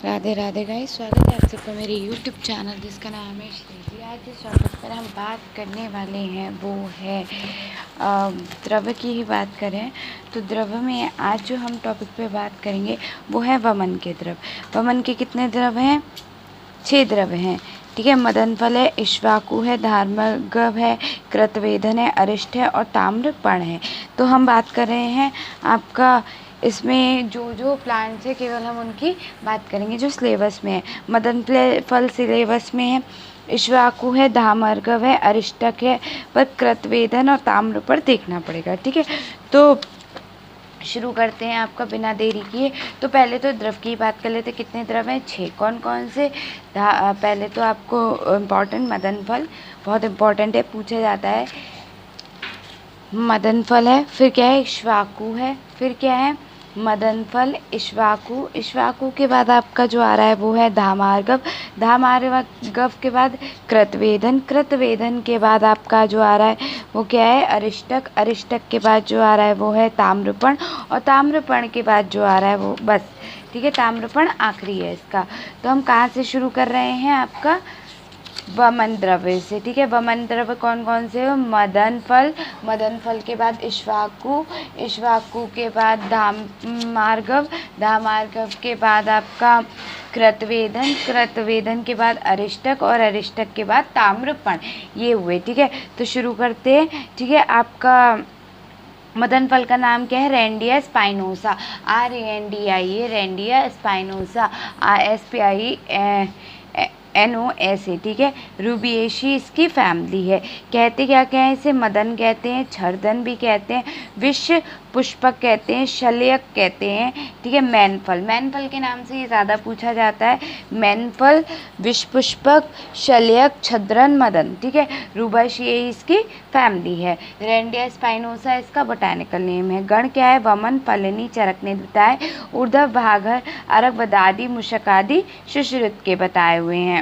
Radhe Radhe guys, स्वागत है आप सबका मेरे यूट्यूब चैनल जिसका नाम है श्रीजी। आज जिस टॉपिक पर हम बात करने वाले हैं वो है द्रव्य की ही बात करें तो द्रव्य में आज जो हम टॉपिक पे बात करेंगे वो है वमन के द्रव्य। वमन के कितने द्रव्य हैं? 6 द्रव्य हैं। ठीक है, मदन फल है, इक्ष्वाकु है, धार्मगव है, कृतवेधन है, अरिष्ट है और ताम्रपर्ण है। तो हम बात कर रहे हैं आपका इसमें जो प्लांट्स है केवल हम उनकी बात करेंगे जो सिलेबस में है। मदन फल सिलेबस में है, इक्ष्वाकु है, धार्मगव है, अरिष्टक है, पर कृतवेधन और ताम्र पर देखना पड़ेगा। ठीक है, तो शुरू करते हैं आपका बिना देरी किए। तो पहले तो द्रव की बात कर लेते। कितने द्रव हैं? 6। कौन कौन से? पहले तो आपको इम्पॉर्टेंट मदन फल बहुत इम्पॉर्टेंट है, पूछा जाता है। मदन फल है, फिर क्या है? इक्ष्वाकु है, फिर क्या है? मदन फल, इक्ष्वाकु। इक्ष्वाकु के बाद आपका जो आ रहा है वो है धामार्गव। धामार्गव के बाद कृतवेधन। कृतवेधन के बाद आपका जो आ रहा है वो क्या है? अरिष्टक। अरिष्टक के बाद जो आ रहा है वो है ताम्रपर्ण। और ताम्रपर्ण के बाद जो आ रहा है वो बस। ठीक है, ताम्रपर्ण आखिरी है इसका। तो हम कहाँ से शुरू कर रहे हैं? आपका वमन द्रव्य से। ठीक है, वमन द्रव्य कौन कौन से हो? मदन फल, मदन फल के बाद इक्ष्वाकु, इक्ष्वाकु के बाद धामार्गव, धामार्गव के बाद आपका कृतवेधन, कृतवेधन के बाद अरिष्टक और अरिष्टक के बाद ताम्रपर्ण। ये हुए। ठीक है, तो शुरू करते हैं। ठीक है, आपका मदन फल का नाम क्या है? रेंडिया स्पाइनोसा। RANDIA, रेंडिया स्पाइनोसा। SPI NOSA। ठीक है, रूबिएशी इसकी फैमिली है। कहते क्या क्या है इसे? मदन कहते हैं, छरदन भी कहते हैं, विश्व पुष्पक कहते हैं, शल्यक कहते हैं। ठीक है, मैनफल, मैनफल के नाम से ये ज़्यादा पूछा जाता है। मैनफल, विश्व पुष्पक, शल्यक, छद्रन, मदन। ठीक है, रूबाशी इसकी फैमिली है। रेंडिया स्पाइनोसा इसका बोटानिकल नेम है। गण क्या है? वमन, फलनी, चरकने बताए, ऊर्ध्व भागर, अरक बदादी, मुशक आदि सुश्रुत के बताए हुए हैं।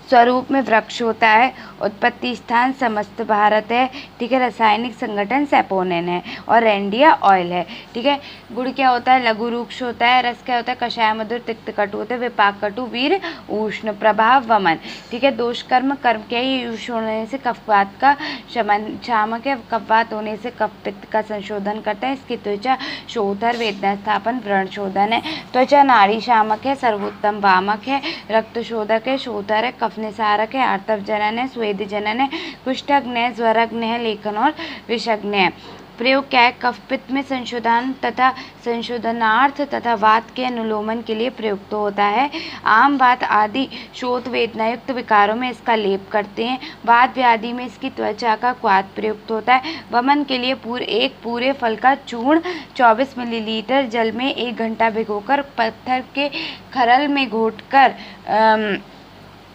स्वरूप में वृक्ष होता है। उत्पत्ति स्थान समस्त भारत है। ठीक है, रासायनिक संगठन सेपोनिन है और रेंडिया ऑयल है। ठीक है, गुड़ क्या होता है? लघु रूक्ष होता है। रस क्या होता है? कषाय, मधुर, तिक्त, कटु होते हैं। विपाक, कटु, वीर, उष्ण। प्रभाव वमन। ठीक है, दोष कर्म, कर्म क्या है? यूष होने से कफवात का शमन, शामक है, कफवात होने से कफ पित्त का संशोधन करता है। इसकी त्वचा शोधर, वेदना स्थापन, व्रण शोधन है। त्वचा नाड़ी शामक है, सर्वोत्तम वामक है, रक्त शोधक है, शोधर है, कफ निसारक है, आर्तव जनन है, स्वेद जनन है, कुष्ठग्न है, ज्वरग्न है, लेखन और विषग्न है। प्रयोग क्या है? कफ पित्त में संशोधन तथा संशोधनार्थ तथा वात के अनुलोमन के लिए प्रयुक्त होता है। आम वात आदि शोथ वेदना युक्त विकारों में इसका लेप करते हैं। वात व्याधि में इसकी त्वचा का क्वाथ प्रयुक्त होता है। वमन के लिए एक पूरे फल का चूर्ण 24 मिलीलीटर जल में 1 घंटा भिगोकर पत्थर के खरल में घोटकर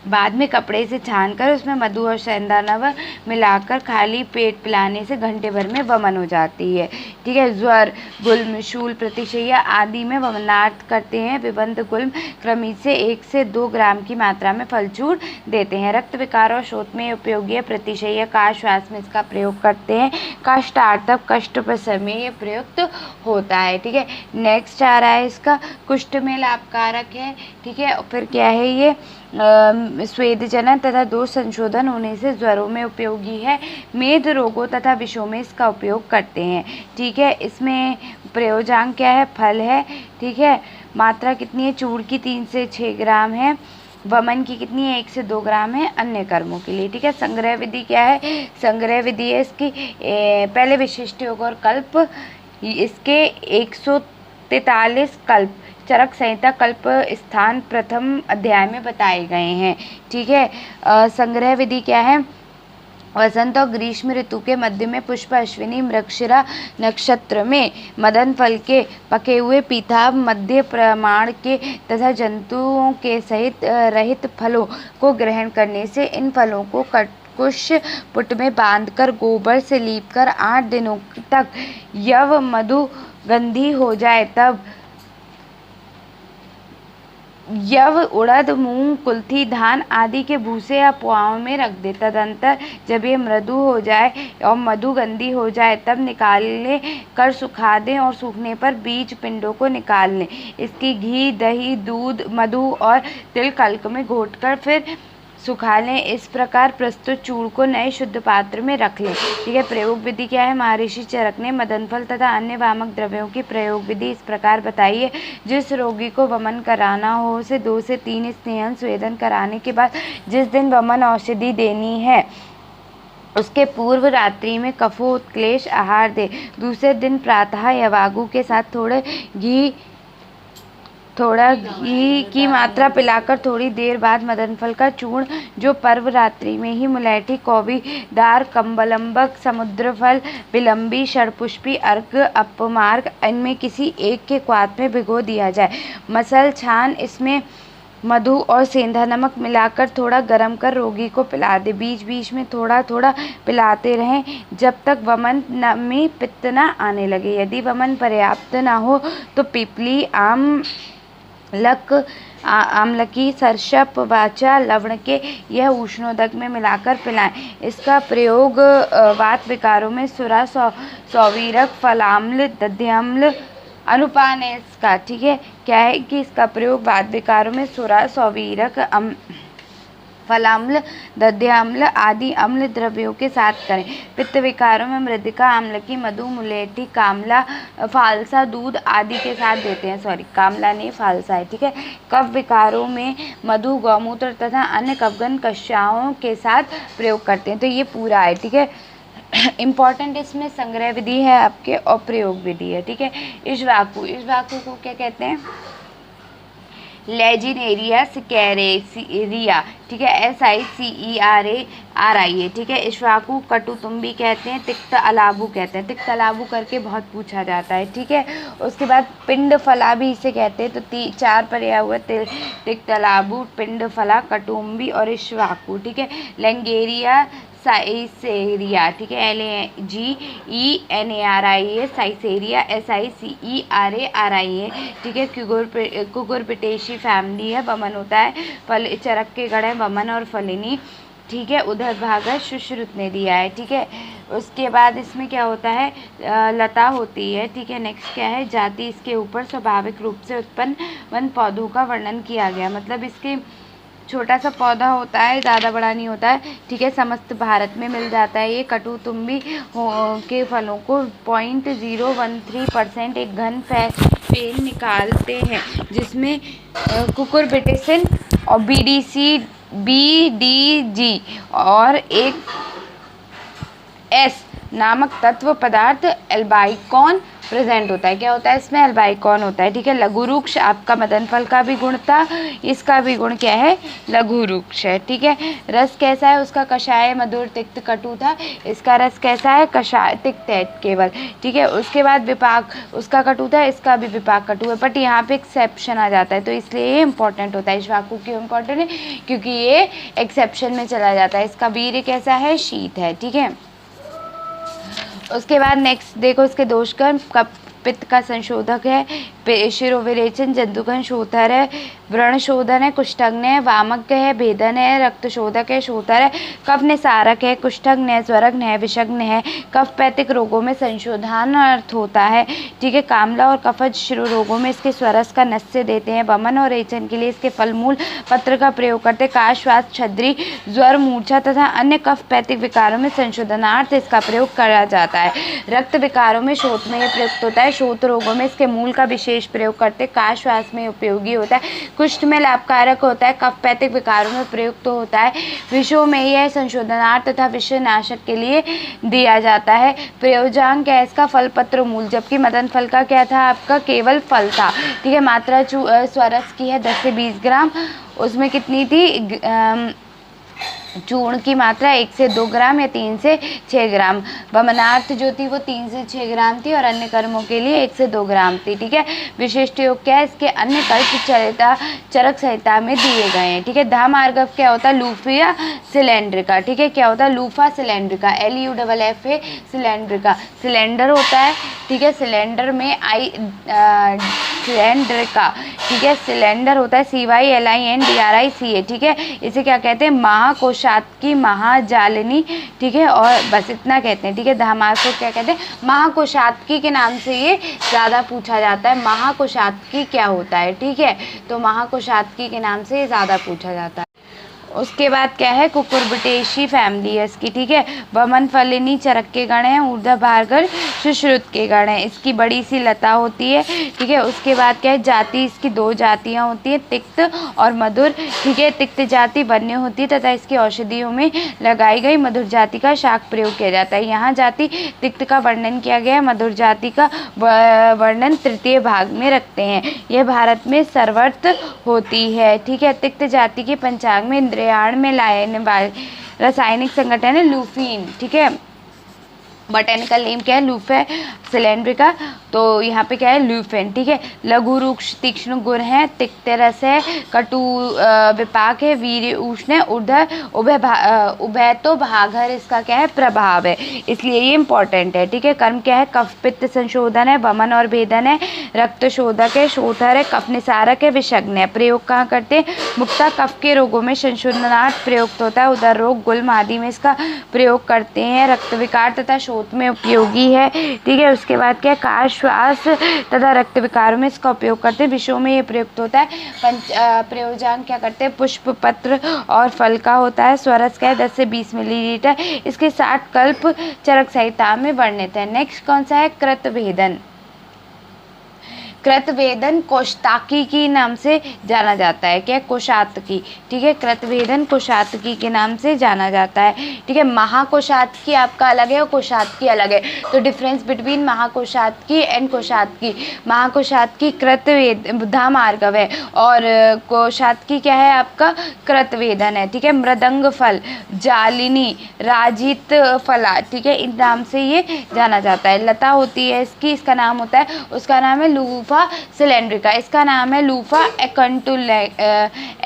बाद में कपड़े से छानकर उसमें मधु और सेंधा नमक मिलाकर खाली पेट पिलाने से घंटे भर में वमन हो जाती है। ठीक है, ज्वर, गुल्म, शूल, प्रतिशैया आदि में वमनार्थ करते हैं। विबंध गुल्म क्रमित से 1 से 2 ग्राम की मात्रा में फलचूर्ण देते हैं। रक्त विकार और शोथ में उपयोगी है। प्रतिशैया काश श्वास में इसका प्रयोग करते हैं। कष्टार्तव, कष्ट प्रसव में ये प्रयुक्त होता है। ठीक है, नेक्स्ट आ रहा है इसका कुष्ठ में लाभकारक है। ठीक है, फिर क्या है? ये स्वेदजनन तथा दोष संशोधन होने से ज्वरों में उपयोगी है। मेद रोगों तथा विषों में इसका उपयोग करते हैं। ठीक है, इसमें प्रयोजांक क्या है? फल है। ठीक है, मात्रा कितनी है? चूर्ण की 3 से 6 ग्राम है। वमन की कितनी है? 1 से 2 ग्राम है अन्य कर्मों के लिए। ठीक है, संग्रह विधि क्या है? संग्रह विधि है इसकी पहले विशिष्ट योग और कल्प, इसके 143 कल्प चरक संहिता कल्प स्थान प्रथम अध्याय में बताए गए हैं। ठीक है, संग्रह विधि क्या है? वसंत और ग्रीष्म ऋतु के मध्य में पुष्प अश्विनी मृगशिरा नक्षत्र में मदन फल के पके हुए पीताभ मध्य प्रमाण के तथा जंतुओं के सहित रहित फलों को ग्रहण करने से इन फलों को कुश पुट में बांधकर गोबर से लीपकर 8 दिनों तक यव मधु गंधी हो जाए तब यव, उड़द, मूंग, कुल्थी, धान आदि के भूसे या पुआल में रख दे। तदंतर जब ये मृदु हो जाए और मधुगंधी हो जाए तब निकाले कर सुखा दें और सूखने पर बीज पिंडों को निकाल लें। इसकी घी, दही, दूध, मधु और तिल कल्क में घोटकर फिर सुखा लें। इस प्रकार प्रस्तुत चूर्ण को नए शुद्ध पात्र में रख लें। ठीक है। प्रयोग विधि क्या है? महर्षि चरक ने मदन फल तथा अन्य वामक द्रव्यों की प्रयोग विधि इस प्रकार बताई है। जिस रोगी को वमन कराना हो उसे 2 से 3 स्नेहन स्वेदन कराने के बाद जिस दिन वमन औषधि देनी है उसके पूर्व रात्रि में कफोत्क्लेश आहार दे। दूसरे दिन प्रातः यवागु के साथ थोड़ा घी की मात्रा पिलाकर थोड़ी देर बाद मदन फल का चूर्ण जो पर्व रात्रि में ही मुलैठी, कौवीदार, कम्बलम्बक, समुद्र फल, विलंबी, षडपुष्पी, अर्क, अपमार्ग इनमें किसी एक के क्वाथ में भिगो दिया जाए। मसल छान इसमें मधु और सेंधा नमक मिलाकर थोड़ा गर्म कर रोगी को पिला दे। बीच बीच में थोड़ा थोड़ा पिलाते रहें जब तक वमन में पित्त न आने लगे। यदि वमन पर्याप्त न हो तो पिपली, आमलकी, सरसप, वाचा, लवण के यह उष्णोदक में मिलाकर पिलाएं। इसका प्रयोग वात विकारों में सुरा, सौवीरक, फलाम्ल, दध्यम्ल, अनुपान है इसका। ठीक है। क्या है कि इसका प्रयोग वात विकारों में सुरा, सौवीरक, फलाम्ल, दध्याम्ल आदि अम्ल द्रव्यों के साथ करें। पित्त विकारों में मृदिका, आम्लकी, मधु, मुलेठी, कामला, फालसा, दूध आदि के साथ देते हैं। सॉरी, कामला नहीं, फालसा है। ठीक है। कफ विकारों में मधु, गौमूत्र तथा अन्य कफगन कषायों के साथ प्रयोग करते हैं। तो ये पूरा है। ठीक है। इम्पॉर्टेंट इसमें संग्रह विधि है आपके और प्रयोग विधि है। ठीक है। इक्ष्वाकु को क्या कहते हैं? लेजिनेरिया सिकेरेरिया। ठीक है। SICERARI है। ठीक है। इक्ष्वाकु कटुतुम्बी कहते हैं, तिक्त अलाबु कहते हैं। तिक्त अलाबु करके बहुत पूछा जाता है। ठीक है। उसके बाद पिंड फला भी इसे कहते हैं। तो 4 पर्याय हुए, तिक्त अलाबु, पिंड फला, कटुम्बी और इक्ष्वाकु। ठीक है। लैंगेरिया साइसेरिया। ठीक है। LAGENARIA साइसेरिया, SICERARI है। ठीक है। कुकुरबिटेसी फैमिली है। वमन होता है फल चरक के गण है वमन और फलिनी। ठीक है। उधर भागा सुश्रुत ने दिया है। ठीक है। उसके बाद इसमें क्या होता है? लता होती है। ठीक है। नेक्स्ट क्या है? जाति। इसके ऊपर स्वाभाविक रूप से उत्पन्न वन पौधों का वर्णन किया गया। मतलब इसके छोटा सा पौधा होता है, ज़्यादा बड़ा नहीं होता है। ठीक है। समस्त भारत में मिल जाता है। ये कटुतुम्बी के फलों को 0.013% एक घन फेन निकालते हैं जिसमें कुकुरबिटेसिन और BDG और एक S नामक तत्व पदार्थ एल्बाइकॉन प्रेजेंट होता है। क्या होता है इसमें? एल्बाइकॉन होता है। ठीक है। लघु वृक्ष आपका मदन फल का भी गुण था, इसका भी गुण क्या है? लघु वृक्ष है। ठीक है। रस कैसा है उसका? कषाय, मधुर, तिक्त, कटु था। इसका रस कैसा है? कषाय, तिक्त है केवल। ठीक है। उसके बाद विपाक, उसका कटु था, इसका भी विपाक कटु है। बट यहाँ पे एक्सेप्शन आ जाता है तो इसलिए ये इंपॉर्टेंट होता है। इक्ष्वाकु क्यों इंपॉर्टेंट है? क्योंकि ये एक्सेप्शन में चला जाता है। इसका वीर्य कैसा है? शीत है। ठीक है। उसके बाद नेक्स्ट देखो, इसके दोषकर्म। पित्त का संशोधक है, शिरोविरेचन, जंतुघन शोथर है, व्रण शोधन है, कुष्ठग्न है, वामक है, भेदन है, रक्त शोधक है, शोथर है, कफ निसारक है, कुष्ठग्न है, स्वरग्न है, विषग्न है, कफ पैतिक रोगों में संशोधन अर्थ होता है। ठीक है। कामला और कफज शिरो रोगों में इसके स्वरस का नस्य देते हैं। वमन और रेचन के लिए इसके फल मूल पत्र का प्रयोग करते हैं। काश, श्वास, छद्री, ज्वर, मूर्छा तथा अन्य कफ पैतिक विकारों में संशोधनार्थ इसका प्रयोग करा जाता है। रक्त विकारों में शोथ में यह प्रयुक्त होता है। शोथ रोगों में इसके मूल का विशेष प्रयोग करते। काश, श्वास में उपयोगी होता है। कुष्ठ में लाभकारक होता है। कफ पैतिक विकारों में प्रयुक्त होता है। विषों में यह संशोधनार्थ तथा विषनाशक के लिए दिया जाता है। प्रयोजांक है इसका फल पत्र मूल, जबकि मदन फल का क्या था? आपका केवल फल था। ठीक है। मात्रा स्वरस की है 10 से 20 ग्राम। उसमें कितनी थी? चूर्ण की मात्रा 1 से 2 ग्राम या 3 से 6 ग्राम। वमनार्थ जो थी वो 3 से 6 ग्राम थी और अन्य कर्मों के लिए 1 से 2 ग्राम थी। ठीक है, विशिष्ट योग क्या है, इसके अन्य कल्प चरक संहिता में दिए गए हैं। ठीक है, धामार्गव क्या होता है, लूफिया सिलेंड्रिका। ठीक है, क्या होता है, लूफा सिलेंड्रिका, LUFFA सिलेंड्रिका, सिलेंडर होता है। ठीक है, सिलेंडर में सिलेंड्रिका। ठीक है, सिलेंडर होता है CYLINDRICA। ठीक है, इसे क्या कहते हैं, महाकोशात्की, महाजालिनी। ठीक है, और बस इतना कहते हैं। ठीक है, धामार्ग को क्या कहते हैं, महाकोशात्की के नाम से ये ज़्यादा पूछा जाता है। महाकोशात्की क्या होता है, ठीक है, तो महाकोशात्की के नाम से ये ज़्यादा पूछा जाता है। उसके बाद क्या है, कुकुरबिटेशी फैमिली है इसकी। ठीक है, वमन फलिनी चरक के गण हैं, ऊर्ध्वभार्गव सुश्रुत के गण हैं। इसकी बड़ी सी लता होती है। ठीक है, उसके बाद क्या है, जाति इसकी 2 जातियां होती है, तिक्त और मधुर। ठीक है, तिक्त जाति वन्य होती है तथा इसकी औषधियों में लगाई गई मधुर जाति का शाक प्रयोग किया जाता है। यहाँ जाति तिक्त का वर्णन किया गया है, मधुर जाति का वर्णन तृतीय भाग में रखते हैं। यह भारत में सर्वत्र होती है। ठीक है, तिक्त जाति के पंचांग में इंद्रियाण में लाने वाले रासायनिक संगठन है लूफीन। ठीक है, बॉटेनिकल नेम क्या है, लूफे सिलेंड्रिका, तो यहाँ पे क्या है, ल्यूफेन। ठीक है, लघु रुक्ष तीक्ष्ण गुण है, तिक्त रस है, कटु विपाक है, वीर्य उष्ण है, उभय तो भागर इसका क्या है, प्रभाव है, इसलिए ये इंपॉर्टेंट है। ठीक है, कर्म क्या है, कफ पित्त संशोधन है, वमन और भेदन है, रक्त शोधक है, शोथर है, कफ निसारक है, विषग्न है। प्रयोग कहाँ करते हैं, मुक्ता कफ के रोगों में संशोधनार्थ प्रयुक्त होता है, उदर रोग गुल्म आदि में इसका प्रयोग करते हैं, रक्त विकार तथा शोथ में उपयोगी है। ठीक है, उसके बाद क्या, काश श्वास तथा रक्त विकारों में इसका उपयोग करते हैं, विषयों में ये प्रयुक्त होता है। प्रयोजन क्या करते हैं, पुष्प पत्र और फल का होता है। स्वरस क्या है, 10 से 20 मिलीलीटर, इसके 60 कल्प चरक संहिता में वर्णित है। नेक्स्ट कौन सा है, कृतभेदन। कृतभेदन कोष्ताकी के नाम से जाना जाता है, क्या, कोशातकी। ठीक है, कृतभेदन कोशातकी के नाम से जाना जाता है। ठीक है, महाकोशातकी आपका अलग है और कोशातकी अलग है, तो डिफरेंस बिटवीन महाकोशातकी एंड कोशातकी, महाकोशातकी कृतभेद धामार्गव है और कोशातकी क्या है आपका, कृतभेदन है। ठीक है, मृदंग फल, जालिनी, राजित फला। ठीक है, इन नाम से ये जाना जाता है। लता होती है इसकी, इसका नाम होता है, उसका नाम है लूफा सिलेंड्रिका, इसका नाम है लूफा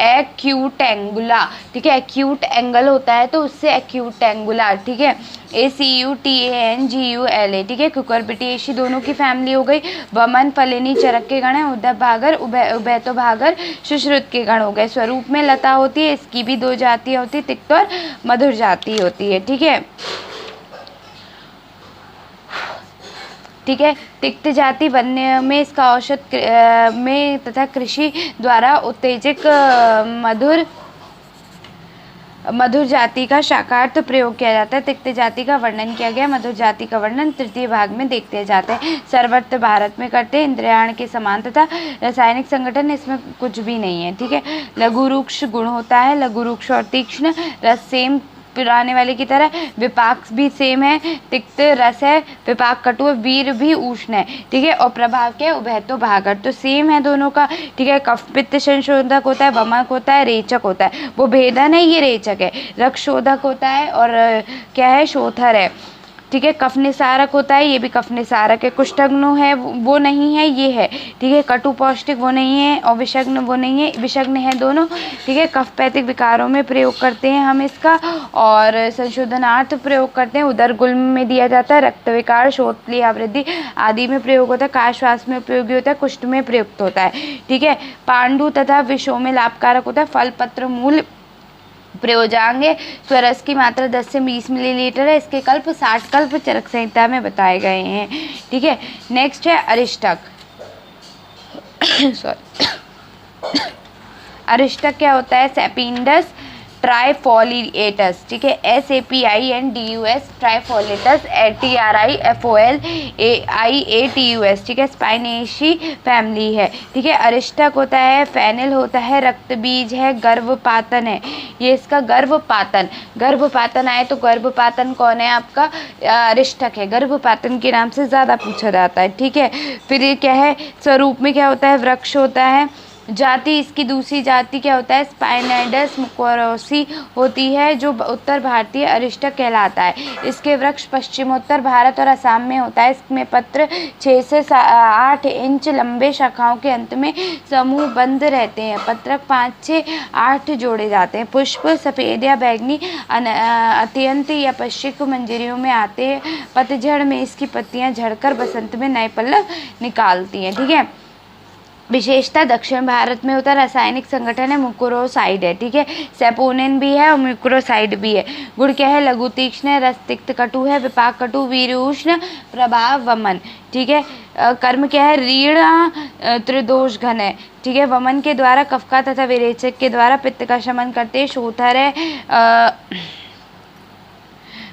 एक्यूटेंगुला। ठीक है, एक्यूट एंगल होता है तो उससे एक्यूटेंगुला। ठीक है, ACUTANGULA। ठीक है, कुकुरबिटेशी दोनों की फैमिली हो गई। वमन फलिनी चरक के गण है, ऊर्ध्वभागर उभयतोभागर सुश्रुत के गण हो गए। स्वरूप में लता होती है, इसकी भी 2 जातियाँ होती है, तिक्त और मधुर जाति होती है। ठीक है, ठीक है, तिक्त जाति वन्य में इसका औषध में तथा कृषि द्वारा उत्तेजक मधुर जाति का शाकार्थ प्रयोग किया जाता है। तिक्त जाति का वर्णन किया गया, मधुर जाति का वर्णन तृतीय भाग में देखते जाते हैं। सर्वत्र भारत में करते हैं, इंद्रियाण के समान तथा रासायनिक संगठन इसमें कुछ भी नहीं है। ठीक है, लघु रुक्ष गुण होता है, लघु रुक्ष और तीक्ष्ण रस सेम पुराने वाले की तरह, विपाक भी सेम है, तिक्त रस है, विपाक कटु है, वीर भी उष्ण है। ठीक है, और प्रभाव क्या है, उभय तो भागर, तो सेम है दोनों का। ठीक है, कफ पित्त संशोधक होता है, वमक होता है, रेचक होता है, वो भेदन है, ये रेचक है, रक्त शोधक होता है और क्या है, शोथर है। ठीक है, कफ निसारक होता है, ये भी कफ निसारक है, कुष्ठग्न है वो नहीं है, ये है। ठीक है, कटु पौष्टिक वो नहीं है और विषग्न वो नहीं है, विषग्न है दोनों। ठीक है, कफपैतिक विकारों में प्रयोग करते हैं हम इसका और संशोधनार्थ प्रयोग करते हैं, उदर गुल्म में दिया जाता है, रक्त विकार, शोथ आवृद्धि आदि में प्रयोग होता है, काश श्वास में उपयोगी होता है, कुष्ठ में प्रयुक्त होता है। ठीक है, पांडु तथा विषों में लाभकारक होता है, फल पत्र मूल प्रयोजांग है। स्वरस की मात्रा 10 से 20 मिलीलीटर है, इसके कल्प 60 कल्प चरक संहिता में बताए गए हैं। ठीक है, नेक्स्ट है अरिष्टक। सॉरी, अरिष्टक क्या होता है, सेपिंडस ट्राइफोलिएटस। ठीक है, SAPINDUS ट्राइफोलिएटस, TRIFOLAIATUS। ठीक है, स्पाइनेशी फैमिली है। ठीक है, अरिष्टक होता है, फेनिल होता है, रक्त बीज है, गर्भपातन है, ये इसका गर्भपातन आए तो गर्भपातन कौन है आपका, अरिष्टक है, गर्भपातन के नाम से ज़्यादा पूछा जाता है। ठीक है, फिर ये क्या है, स्वरूप में क्या होता है, वृक्ष होता है, जाति, इसकी दूसरी जाति क्या होता है, स्पाइनाइडस मुकोरोसी होती है, जो उत्तर भारतीय अरिष्टक कहलाता है। इसके वृक्ष पश्चिमोत्तर भारत और असम में होता है। इसमें पत्र 6 से 8 इंच लंबे, शाखाओं के अंत में समूह बंद रहते हैं। पत्रक 5 से 8 जोड़े जाते हैं। पुष्प सफेद या बैंगनी, अत्यंत या पश्चिम मंजरियों में आते हैं। पतझड़ में इसकी पत्तियां झड़कर बसंत में नए पल्लव निकालती हैं। ठीक है। विशेषता दक्षिण भारत में होता है। रासायनिक संगठन है मुकोरोसाइड है। ठीक है। सेपोनिन भी है और मुकोरोसाइड भी है। गुण क्या है, लघु तीक्ष्ण है, रस तिक्त कटु है, विपाक कटु, वीर उष्ण, प्रभाव वमन। ठीक है। कर्म क्या है, रीण त्रिदोष घन है। ठीक है। वमन के द्वारा कफका तथा विरेचक के द्वारा पित्त का शमन करते हैं। शोथर है,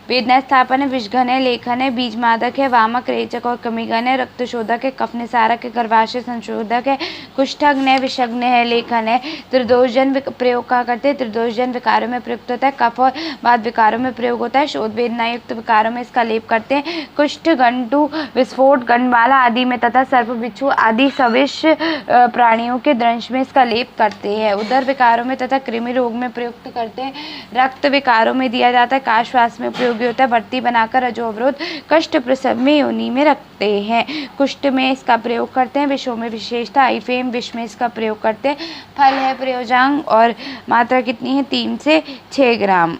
वेदना स्थापन है, विषघन है, लेखन है, बीजमादक है, वामक, रेचक और कमीगन है, रक्तशोधक है, कफ निसारक है, गर्भाशय संशोधक है, कुष्ठग्न है, विषग्न है, लेखन है। त्रिदोषजन प्रयोग कहा करते हैं। त्रिदोषजन विकारों में प्रयुक्त होता है। कफ और वात विकारों में प्रयोग होता है। शोध वेदना युक्त विकारों में इसका लेप करते हैं। कुष्ठ, गंटु, विस्फोट, गंडमाला आदि में तथा सर्प, बिच्छू आदि सविष प्राणियों के दंश में इसका लेप करते हैं। उदर विकारों में तथा कृमि रोग में प्रयुक्त करते हैं। रक्त विकारों में दिया जाता है। काशवास में उपयोगी होता है। भर्ती बनाकर रजो अवरोध कष्ट प्रसव में योनि में रखते हैं। कुष्ठ में इसका प्रयोग करते हैं। विषों में विशेषता आइफेम, विष में इसका प्रयोग करते हैं। फल है प्रयोजांग और मात्रा कितनी है, 3 से 6 ग्राम।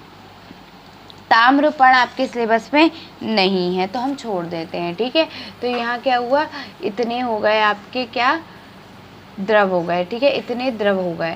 ताम्रपर्ण आपके सिलेबस में नहीं है तो हम छोड़ देते हैं। ठीक है। तो यहाँ क्या हुआ, इतने हो गए आपके क्या, द्रव हो गए। ठीक है, इतने द्रव हो गए।